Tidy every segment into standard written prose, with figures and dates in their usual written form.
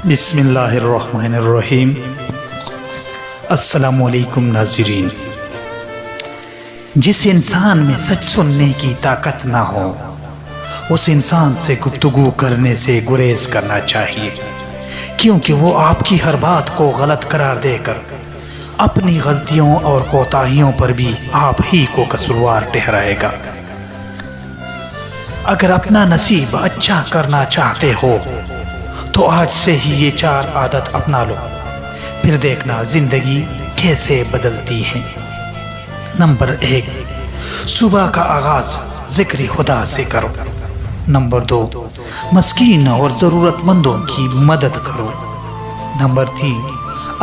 بسم اللہ الرحمن الرحیم۔ السلام علیکم ناظرین۔ جس انسان میں سچ سننے کی طاقت نہ ہو اس انسان سے گفتگو کرنے سے گریز کرنا چاہیے، کیونکہ وہ آپ کی ہر بات کو غلط قرار دے کر اپنی غلطیوں اور کوتاہیوں پر بھی آپ ہی کو قصوروار ٹھہرائے گا۔ اگر اپنا نصیب اچھا کرنا چاہتے ہو تو آج سے ہی یہ 4 عادت اپنا لو، پھر دیکھنا زندگی کیسے بدلتی ہے۔ نمبر 1، صبح کا آغاز ذکر خدا سے کرو۔ نمبر 2، مسکین اور ضرورت مندوں کی مدد کرو۔ نمبر 3،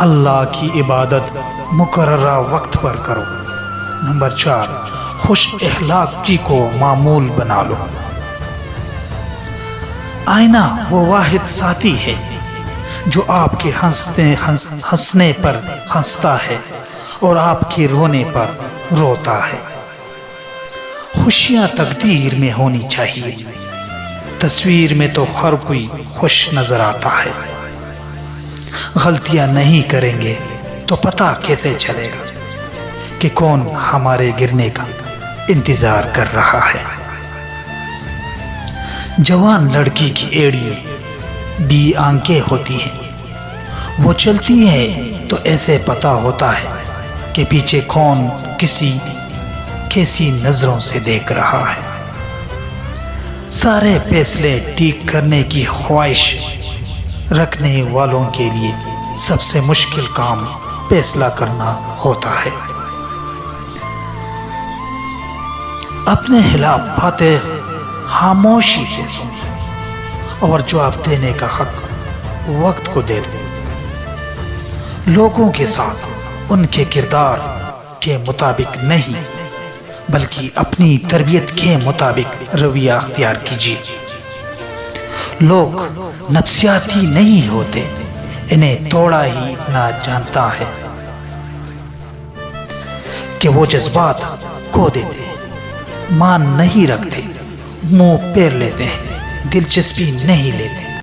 اللہ کی عبادت مقررہ وقت پر کرو۔ نمبر 4، خوش اخلاقی کو معمول بنا لو۔ آئینہ وہ واحد ساتھی ہے جو آپ کے ہنسنے پر ہنستا ہے اور آپ کے رونے پر روتا ہے۔ خوشیاں تقدیر میں ہونی چاہیے، تصویر میں تو ہر کوئی خوش نظر آتا ہے۔ غلطیاں نہیں کریں گے تو پتہ کیسے چلے گا کہ کون ہمارے گرنے کا انتظار کر رہا ہے۔ جوان لڑکی کی ایڑی میں 20 آنکھیں ہوتی ہیں، وہ چلتی ہے تو ایسے پتہ ہوتا ہے کہ پیچھے کون کیسی نظروں سے دیکھ رہا ہے۔ سارے فیصلے ٹھیک کرنے کی خواہش رکھنے والوں کے لیے سب سے مشکل کام فیصلہ کرنا ہوتا ہے۔ اپنے خلاف باتیں خاموشی سے سن اور جواب دینے کا حق وقت کو دے دو۔ لوگوں کے ساتھ ان کے کردار کے مطابق نہیں بلکہ اپنی تربیت کے مطابق رویہ اختیار کیجیے۔ لوگ نفسیاتی نہیں ہوتے، انہیں توڑا ہی اتنا جانتا ہے کہ وہ جذبات کھو دیتے ہیں، مان نہیں رکھتے، منہ پھیر لیتے ہیں، دلچسپی نہیں لیتے۔